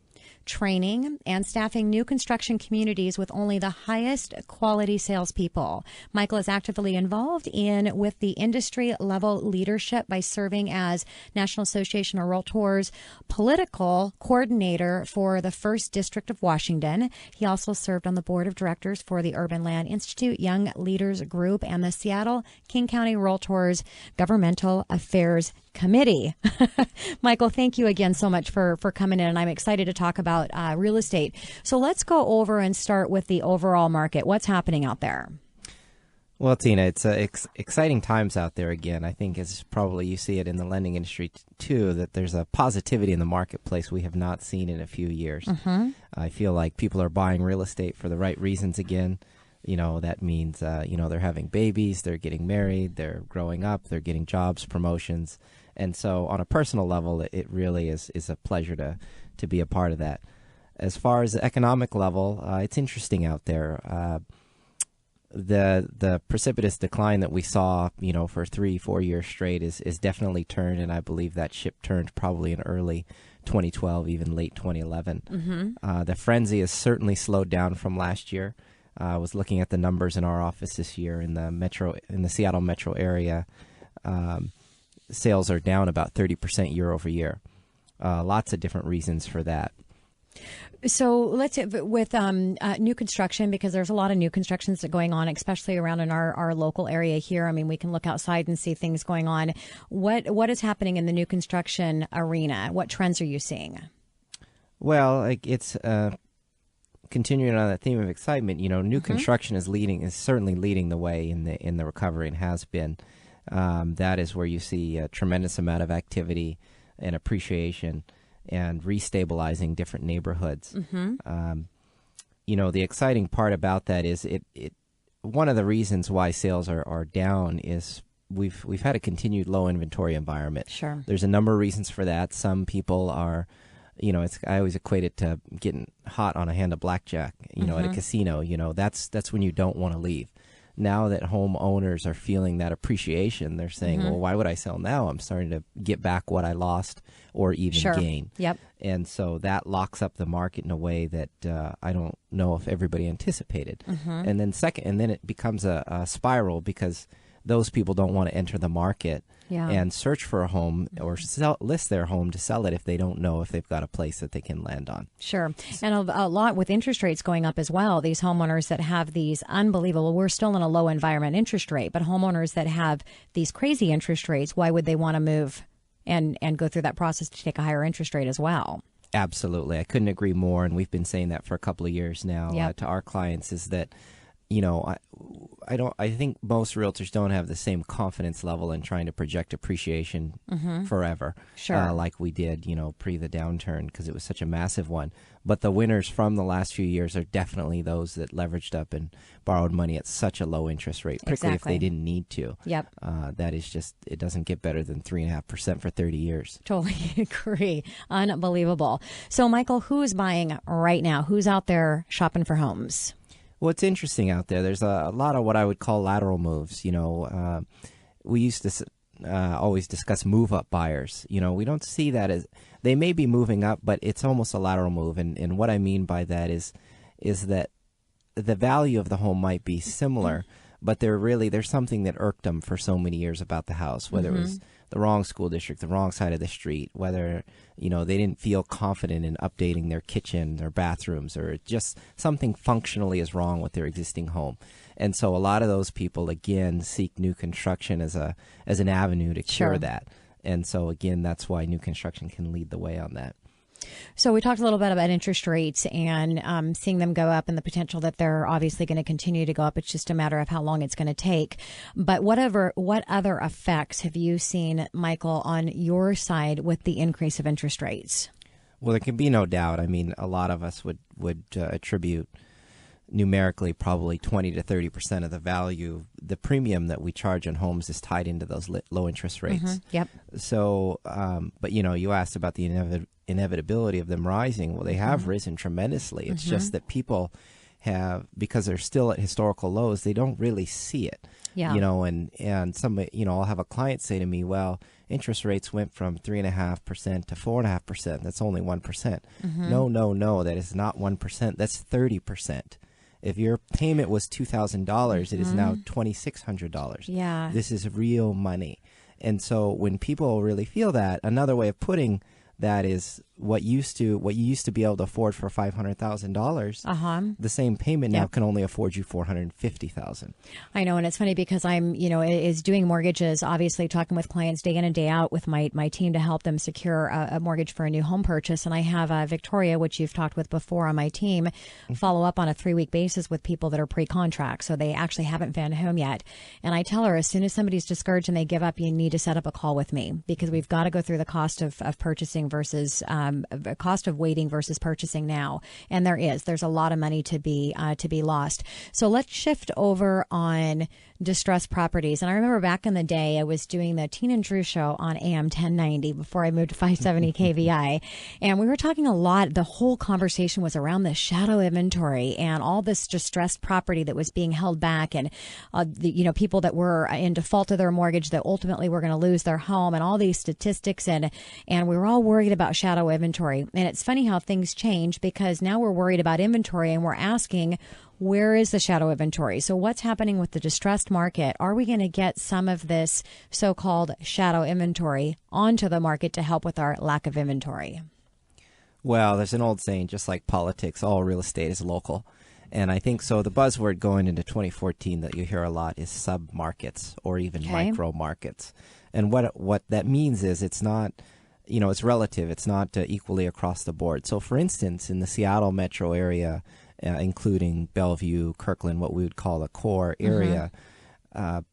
Speaker 3: training, and staffing new construction communities with only the highest quality salespeople. Michael is actively involved with the industry level leadership by serving as National Association of Realtors political coordinator for the 1st District of Washington. He also served on the board of directors for the Urban Land Institute Young Leaders Group and the Seattle King County Realtors Governmental Affairs Committee. Michael, thank you again so much for coming in, and I'm excited to talk about real estate. So let's go over and start with the overall market. What's happening out there?
Speaker 8: Well, Tina, it's exciting times out there again. I think it's probably, you see it in the lending industry too, that there's a positivity in the marketplace we have not seen in a few years. Mm-hmm. I feel like people are buying real estate for the right reasons again. You know, that means, they're having babies, they're getting married, they're growing up, they're getting jobs, promotions. And so on a personal level, it really is a pleasure to be a part of that. As far as the economic level, it's interesting out there. The precipitous decline that we saw, for 3-4 years straight is definitely turned, and I believe that ship turned probably in early 2012, even late 2011. Mm-hmm. The frenzy has certainly slowed down from last year. I was looking at the numbers in our office this year in the Seattle metro area. Sales are down about 30% year over year. Lots of different reasons for that.
Speaker 3: So let's with new construction, because there's a lot of new constructions that are going on, especially around in our local area here. I mean, we can look outside and see things going on. What is happening in the new construction arena? What trends are you seeing? Well,
Speaker 8: it's continuing on that theme of excitement. New mm-hmm. construction is certainly leading the way in the recovery, and has been. That is where you see a tremendous amount of activity and appreciation and restabilizing different neighborhoods. Mm-hmm. The exciting part about that is it one of the reasons why sales are down is we've had a continued low inventory environment.
Speaker 3: Sure.
Speaker 8: There's a number of reasons for that. Some people are I always equate it to getting hot on a hand of blackjack, at a casino. That's when you don't want to leave. Now that homeowners are feeling that appreciation, they're saying, well, why would I sell now? I'm starting to get back what I lost or even gain.
Speaker 3: Yep.
Speaker 8: And so that locks up the market in a way that I don't know if everybody anticipated. And then it becomes a spiral because those people don't want to enter the market and search for a home or list their home to sell it if they don't know if they've got a place that they can land on.
Speaker 3: Sure. And a lot with interest rates going up as well. These homeowners that have these unbelievable, we're still in a low environment interest rate, but homeowners that have these crazy interest rates, why would they want to move and go through that process to take a higher interest rate as well?
Speaker 8: Absolutely. I couldn't agree more. And we've been saying that for a couple of years now to our clients is that, I think most realtors don't have the same confidence level in trying to project appreciation forever, like we did, pre the downturn, because it was such a massive one. But the winners from the last few years are definitely those that leveraged up and borrowed money at such a low interest rate, particularly if they didn't need to.
Speaker 3: Yep.
Speaker 8: That is just, it doesn't get better than 3.5% for 30 years.
Speaker 3: Totally agree. Unbelievable. So, Michael, who's buying right now? Who's out there shopping for homes?
Speaker 8: Well, it's interesting out there. There's a lot of what I would call lateral moves. We used to always discuss move-up buyers. We don't see that as they may be moving up, but it's almost a lateral move. And what I mean by that is that the value of the home might be similar, but there's something that irked them for so many years about the house, whether it was the wrong school district, the wrong side of the street, whether, they didn't feel confident in updating their kitchen, their bathrooms, or just something functionally is wrong with their existing home. And so a lot of those people, again, seek new construction as an avenue to cure that. And so, again, that's why new construction can lead the way on that.
Speaker 3: So we talked a little bit about interest rates and seeing them go up and the potential that they're obviously going to continue to go up. It's just a matter of how long it's going to take. But what other effects have you seen, Michael, on your side with the increase of interest rates?
Speaker 8: Well, there can be no doubt. I mean, a lot of us would attribute numerically probably 20 to 30% of the value. The premium that we charge on homes is tied into those low interest rates.
Speaker 3: Yep.
Speaker 8: So, but you asked about the inevitability of them rising. Well, they have risen tremendously. It's just that people have, because they're still at historical lows, they don't really see it.
Speaker 3: Yeah.
Speaker 8: And some, I'll have a client say to me, well, interest rates went from 3.5% to 4.5%. That's only 1%. No, that is not 1%. That's 30%. If your payment was $2,000, it is now $2,600.
Speaker 3: Yeah.
Speaker 8: This is real money. And so when people really feel that, another way of putting that is what you used to be able to afford for $500,000. The same payment now can only afford you $450,000.
Speaker 3: I know, and it's funny because I'm, is doing mortgages, obviously talking with clients day in and day out with my team to help them secure a mortgage for a new home purchase. And I have Victoria, which you've talked with before on my team, follow up on a 3-week basis with people that are pre-contract, so they actually haven't found a home yet. And I tell her, as soon as somebody's discouraged and they give up, you need to set up a call with me because we've got to go through the cost of purchasing versus cost of waiting versus purchasing now. And there's a lot of money to be lost. So let's shift over on distressed properties. And I remember back in the day, I was doing the Tina and Drew show on AM 1090 before I moved to 570 KVI. And we were talking a lot. The whole conversation was around the shadow inventory and all this distressed property that was being held back and, people that were in default of their mortgage that ultimately were going to lose their home and all these statistics. And we were all worried about shadow inventory. And it's funny how things change because now we're worried about inventory and we're asking, where is the shadow inventory? So what's happening with the distressed market? Are we going to get some of this so-called shadow inventory onto the market to help with our lack of inventory?
Speaker 8: Well, there's an old saying, just like politics, all real estate is local. And I think so. The buzzword going into 2014 that you hear a lot is sub-markets or even micro markets. And what that means is it's not, it's relative. It's not equally across the board. So, for instance, in the Seattle metro area, including Bellevue, Kirkland, what we would call a core area, home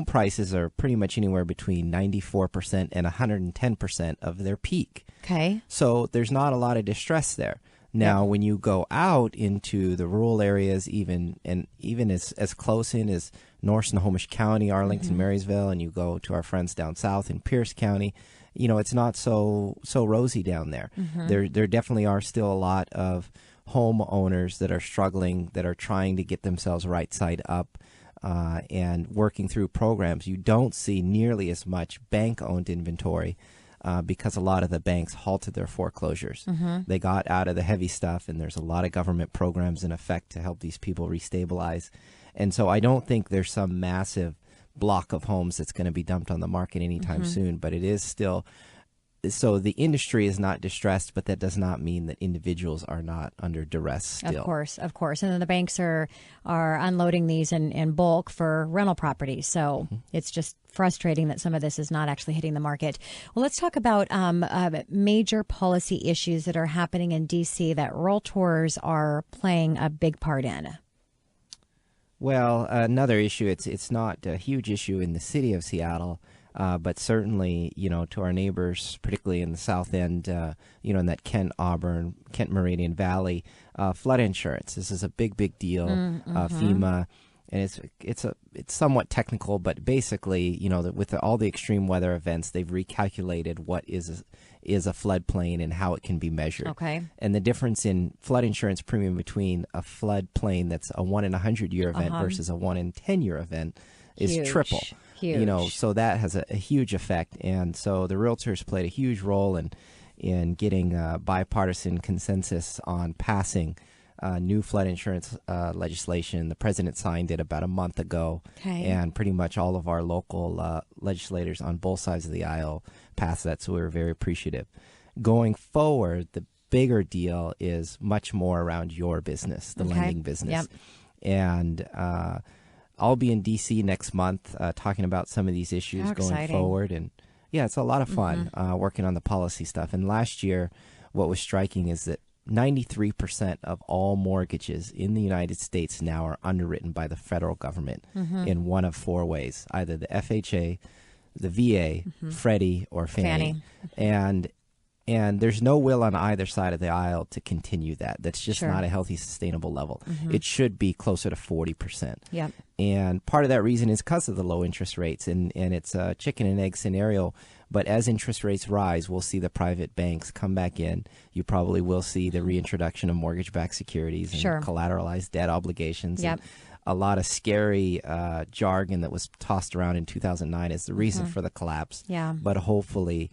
Speaker 8: prices are pretty much anywhere between 94% and 110% of their peak.
Speaker 3: Okay.
Speaker 8: So there's not a lot of distress there. Now, when you go out into the rural areas, even as close in as North Snohomish County, Arlington, Marysville, and you go to our friends down south in Pierce County, it's not so rosy down there. There definitely are still a lot of homeowners that are struggling, that are trying to get themselves right side up and working through programs. You don't see nearly as much bank-owned inventory because a lot of the banks halted their foreclosures. They got out of the heavy stuff, and there's a lot of government programs in effect to help these people restabilize. And so I don't think there's some massive block of homes that's going to be dumped on the market anytime soon, but it is still. So the industry is not distressed, but that does not mean that individuals are not under duress still.
Speaker 3: Of course. And then the banks are unloading these in bulk for rental properties. So it's just frustrating that some of this is not actually hitting the market. Well, let's talk about major policy issues that are happening in D.C. that realtors are playing a big part in.
Speaker 8: Well, another issue, it's not a huge issue in the city of Seattle, but certainly, to our neighbors, particularly in the south end, in that Kent-Auburn, Kent-Meridian Valley, flood insurance. This is a big deal. FEMA, and it's somewhat technical, but basically, with all the extreme weather events, they've recalculated what is a floodplain and how it can be measured.
Speaker 3: Okay.
Speaker 8: And the difference in flood insurance premium between a floodplain that's a 1 in 100-year event versus a 1 in 10-year event is triple.
Speaker 3: Huge.
Speaker 8: So that has a huge effect. And so the realtors played a huge role in getting bipartisan consensus on passing new flood insurance legislation. The president signed it about a month ago, and pretty much all of our local legislators on both sides of the aisle passed that, so we were very appreciative. Going forward, the bigger deal is much more around your business, the lending business. And I'll be in D.C. next month talking about some of these issues going forward. And yeah, it's a lot of fun working on the policy stuff. And last year, what was striking is that 93% of all mortgages in the United States now are underwritten by the federal government in one of four ways, either the FHA, the VA, Freddie, or Fannie. And there's no will on either side of the aisle to continue that. That's just not a healthy, sustainable level. It should be closer to 40%. And part of that reason is because of the low interest rates, and it's a chicken and egg scenario. But as interest rates rise, we'll see the private banks come back in. You probably will see the reintroduction of mortgage-backed securities and collateralized debt obligations. And a lot of scary jargon that was tossed around in 2009 as the reason for the collapse. But hopefully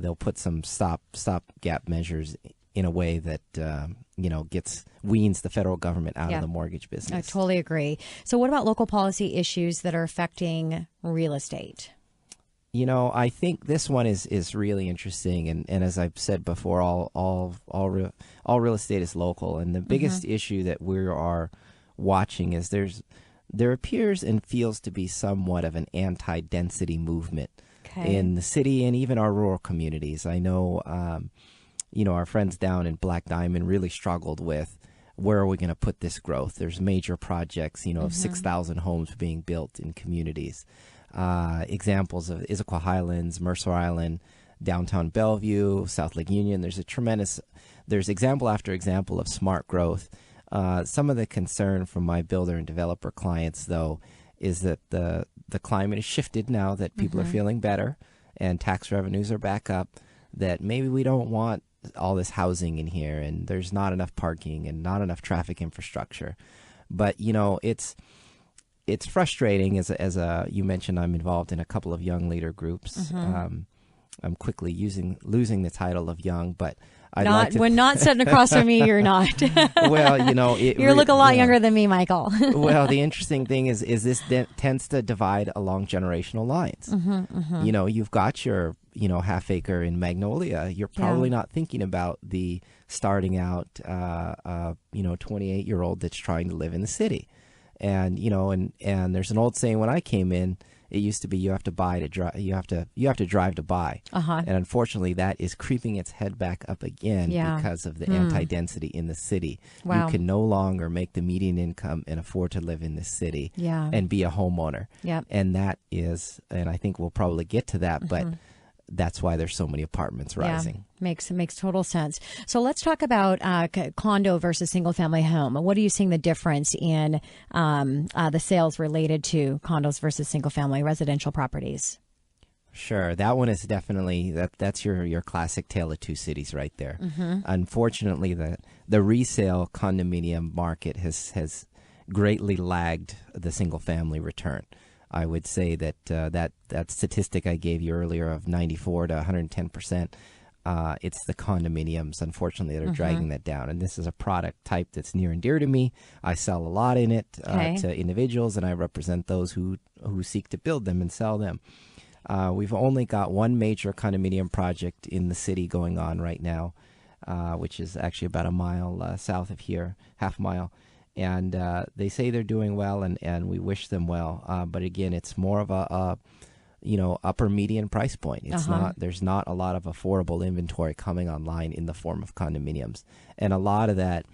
Speaker 8: they'll put some stopgap measures in a way that weans the federal government out of the mortgage business.
Speaker 3: I totally agree. So what about local policy issues that are affecting real estate?
Speaker 8: I think this one is really interesting, and as I've said before, all real estate is local, and the biggest issue that we are watching is there appears and feels to be somewhat of an anti-density movement in the city and even our rural communities. I know, our friends down in Black Diamond really struggled with where are we going to put this growth. There's major projects, of 6,000 homes being built in communities. Examples of Issaquah Highlands, Mercer Island, downtown Bellevue, South Lake Union. There's example after example of smart growth. Some of the concern from my builder and developer clients, though, is that the climate has shifted now that people are feeling better and tax revenues are back up, that maybe we don't want all this housing in here and there's not enough parking and not enough traffic infrastructure. But, it's frustrating as you mentioned, I'm involved in a couple of young leader groups. I'm quickly losing the title of young, but
Speaker 3: when not sitting across from me, you're not.
Speaker 8: Well,
Speaker 3: you look a lot younger than me, Michael.
Speaker 8: Well, the interesting thing is this tends to divide along generational lines. You've got your half acre in Magnolia. You're probably not thinking about the starting out 28-year-old that's trying to live in the city. And and there's an old saying, when I came in, it used to be you have to buy to drive. You have to drive to buy. And unfortunately, that is creeping its head back up again because of the anti-density in the city. You can no longer make the median income and afford to live in the city and be a homeowner. And that is, and I think we'll probably get to that, but that's why there's so many apartments rising.
Speaker 3: Makes total sense. So let's talk about condo versus single family home. What are you seeing the difference in the sales related to condos versus single family residential properties?
Speaker 8: Sure, that one is definitely that's your classic tale of two cities right there. Unfortunately, the resale condominium market has greatly lagged the single family return. I would say that that statistic I gave you earlier of 94 to 110%. It's the condominiums, unfortunately, that are dragging that down. And this is a product type that's near and dear to me. I sell a lot in it to individuals, and I represent those who seek to build them and sell them. We've only got one major condominium project in the city going on right now, which is actually about a mile south of here, half mile. And they say they're doing well, and we wish them well. But again, it's more of a upper median price point. It's there's not a lot of affordable inventory coming online in the form of condominiums. And a lot of that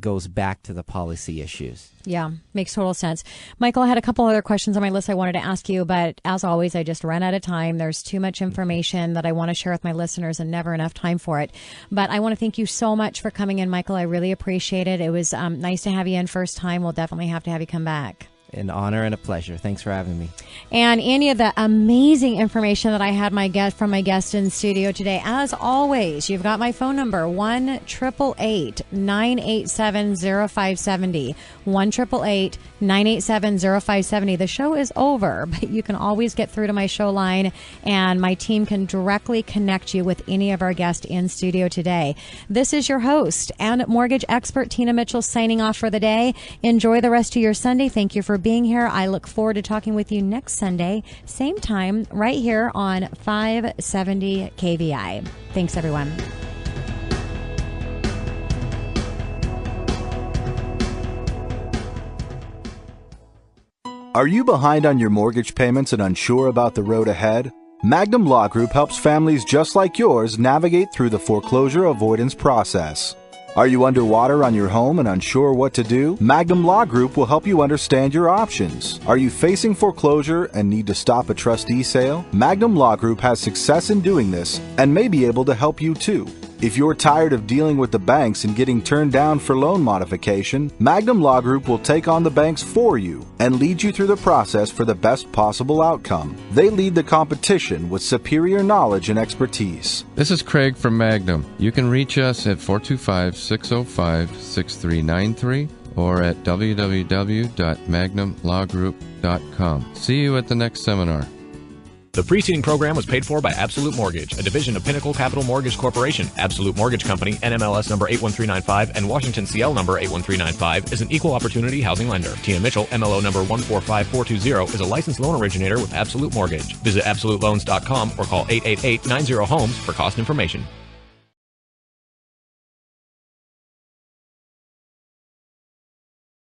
Speaker 8: goes back to the policy issues.
Speaker 3: Yeah, makes total sense. Michael, I had a couple other questions on my list I wanted to ask you, but as always, I just ran out of time. There's too much information that I want to share with my listeners and never enough time for it. But I want to thank you so much for coming in, Michael. I really appreciate it. It was nice to have you in first time. We'll definitely have to have you come back.
Speaker 8: An honor and a pleasure. Thanks for having me.
Speaker 3: And any of the amazing information that I had from my guest in studio today, as always, you've got my phone number, 1-888-987-0570. 1-888-987-0570. The show is over, but you can always get through to my show line, and my team can directly connect you with any of our guests in studio today. This is your host and mortgage expert, Tina Mitchell, signing off for the day. Enjoy the rest of your Sunday. Thank you for being here. I look forward to talking with you next Sunday, same time, right here on 570 KVI. Thanks, everyone.
Speaker 4: Are you behind on your mortgage payments and unsure about the road ahead? Magnum Law Group helps families just like yours navigate through the foreclosure avoidance process. Are you underwater on your home and unsure what to do? Magnum Law Group will help you understand your options. Are you facing foreclosure and need to stop a trustee sale? Magnum Law Group has success in doing this and may be able to help you too. If you're tired of dealing with the banks and getting turned down for loan modification, Magnum Law Group will take on the banks for you and lead you through the process for the best possible outcome. They lead the competition with superior knowledge and expertise.
Speaker 5: This is Craig from Magnum. You can reach us at 425-605-6393 or at www.magnumlawgroup.com. See you at the next seminar.
Speaker 1: The preceding program was paid for by Absolute Mortgage, a division of Pinnacle Capital Mortgage Corporation. Absolute Mortgage Company, NMLS number 81395 and Washington CL number 81395, is an equal opportunity housing lender. Tina Mitchell, MLO number 145420, is a licensed loan originator with Absolute Mortgage. Visit absoluteloans.com or call 888-90-HOMES for cost information.